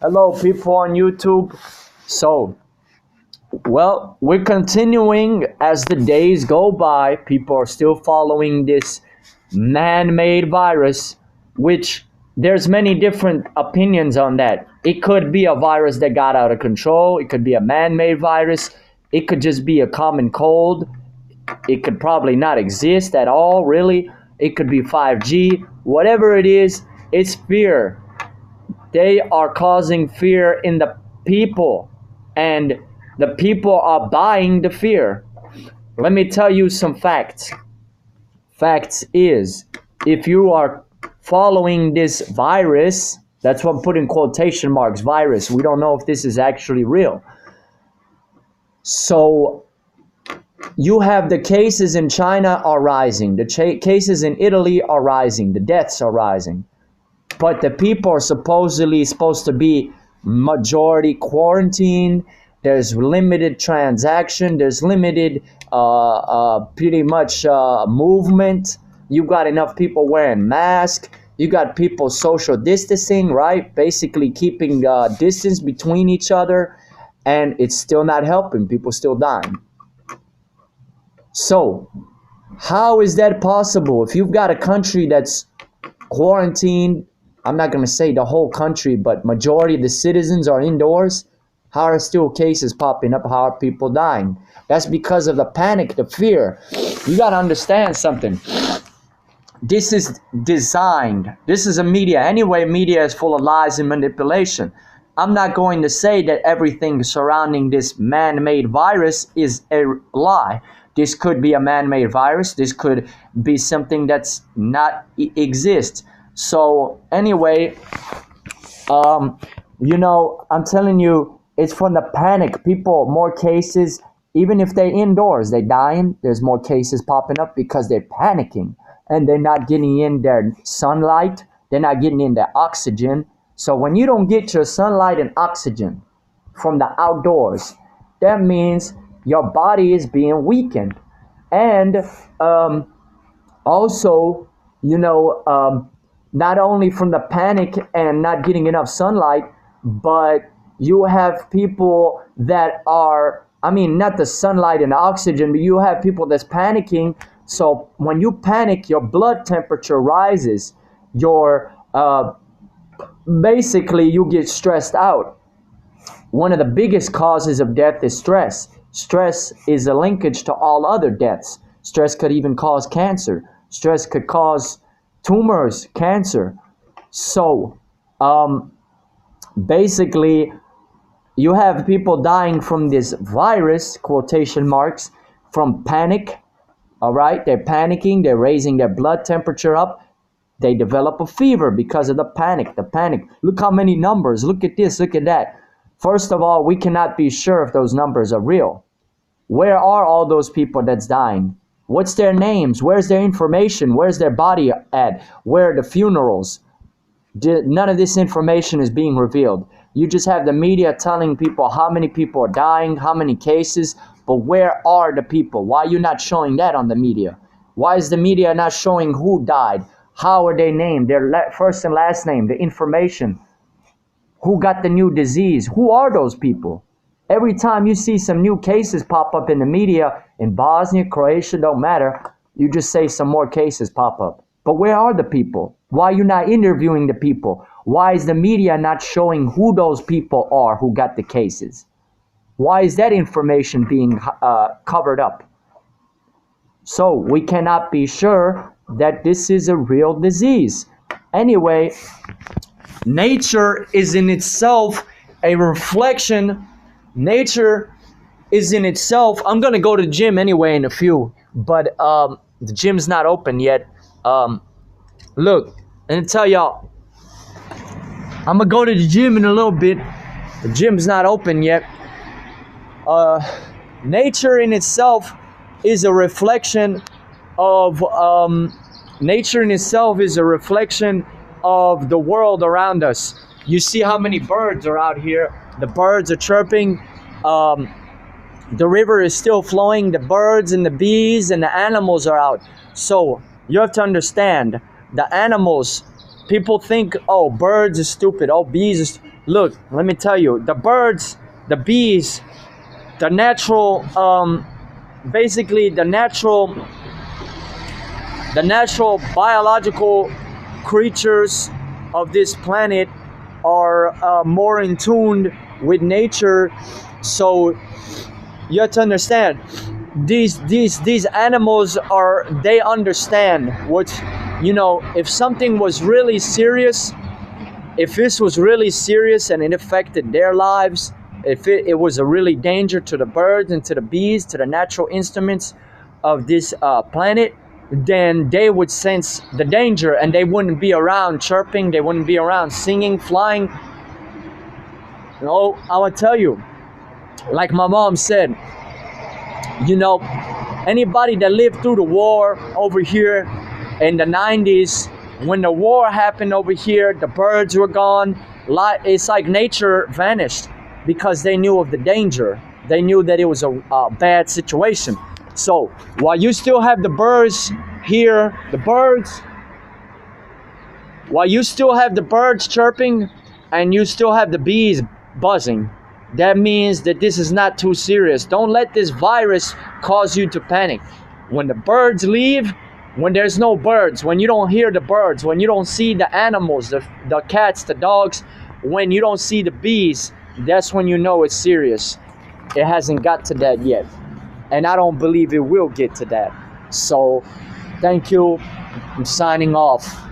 Hello, people on YouTube. So, well, we're continuing as the days go by. People are still following this man-made virus, which there's many different opinions on that. It could be a virus that got out of control. It could be a man-made virus. It could just be a common cold. It could probably not exist at all, really. It could be 5G. Whatever it is, it's fear. They are causing fear in the people, and the people are buying the fear. Let me tell you some facts. Facts is, if you are following this virus, that's what I'm putting quotation marks, virus. We don't know if this is actually real. So you have the cases in China are rising. The cases in Italy are rising. The deaths are rising. But the people are supposed to be majority quarantine. There's limited transaction. There's limited pretty much movement. You got enough people wearing masks. You got people social distancing, right? Basically keeping distance between each other. And it's still not helping. People still dying. So how is that possible? If you've got a country that's quarantined, I'm not going to say the whole country, but majority of the citizens are indoors, how are still cases popping up? How are people dying? That's because of the panic, the fear. You got to understand something. This is designed. This is a media. Anyway, media is full of lies and manipulation. I'm not going to say that everything surrounding this man-made virus is a lie. This could be a man-made virus. This could be something that's not exist. So anyway, I'm telling you, it's from the panic. People, more cases, even if they're indoors, they're dying. There's more cases popping up because they're panicking and they're not getting in their sunlight. They're not getting in their oxygen. So when you don't get your sunlight and oxygen from the outdoors, that means your body is being weakened. And also, not only from the panic and not getting enough sunlight, but you have people that are, not the sunlight and oxygen, but you have people that's panicking. So when you panic, your blood temperature rises. Basically, you get stressed out. One of the biggest causes of death is stress. Stress is a linkage to all other deaths. Stress could even cause cancer. Stress could cause tumors, cancer. So, basically, you have people dying from this virus, quotation marks, from panic. All right, they're panicking. They're raising their blood temperature up. They develop a fever because of the panic. Look how many numbers. Look at this. Look at that. First of all, we cannot be sure if those numbers are real. Where are all those people that's dying? What's their names? Where's their information? Where's their body at? Where are the funerals? None of this information is being revealed. You just have the media telling people how many people are dying, how many cases, but where are the people? Why are you not showing that on the media? Why is the media not showing who died? How are they named? Their first and last name, the information. Who got the new disease? Who are those people? Every time you see some new cases pop up in the media, in Bosnia, Croatia, don't matter, you just say some more cases pop up. But where are the people? Why are you not interviewing the people? Why is the media not showing who those people are who got the cases? Why is that information being covered up? So we cannot be sure that this is a real disease. Anyway, nature is in itself a reflection. Nature is in itself. I'm going to go to the gym anyway in a few, but the gym's not open yet. Look, let me tell y'all, I'm going to go to the gym in a little bit. The gym's not open yet. Nature in itself is a reflection of nature in itself is a reflection of the world around us. You see how many birds are out here. The birds are chirping. The river is still flowing. The birds and the bees and the animals are out. So you have to understand, the animals, people think, oh, birds are stupid. Oh, bees are Look, let me tell you, the birds, the bees, the natural, basically the natural biological creatures of this planet are more in tune with nature. So you have to understand, these animals are, they understand what, you know, if something was really serious, if this was really serious and it affected their lives, if it was a really danger to the birds and to the bees, to the natural instruments of this planet, then they would sense the danger and they wouldn't be around chirping, they wouldn't be around singing, flying. You know, I would tell you, like my mom said, you know, anybody that lived through the war over here in the 90s, when the war happened over here, the birds were gone. It's like nature vanished because they knew of the danger. They knew that it was a bad situation. So while you still have the birds here, while you still have the birds chirping and you still have the bees buzzing, that means that this is not too serious. Don't let this virus cause you to panic. When the birds leave, when there's no birds, when you don't hear the birds, when you don't see the animals, the cats, the dogs, when you don't see the bees, that's when you know it's serious. It hasn't got to that yet. And I don't believe it will get to that. So, thank you. I'm signing off.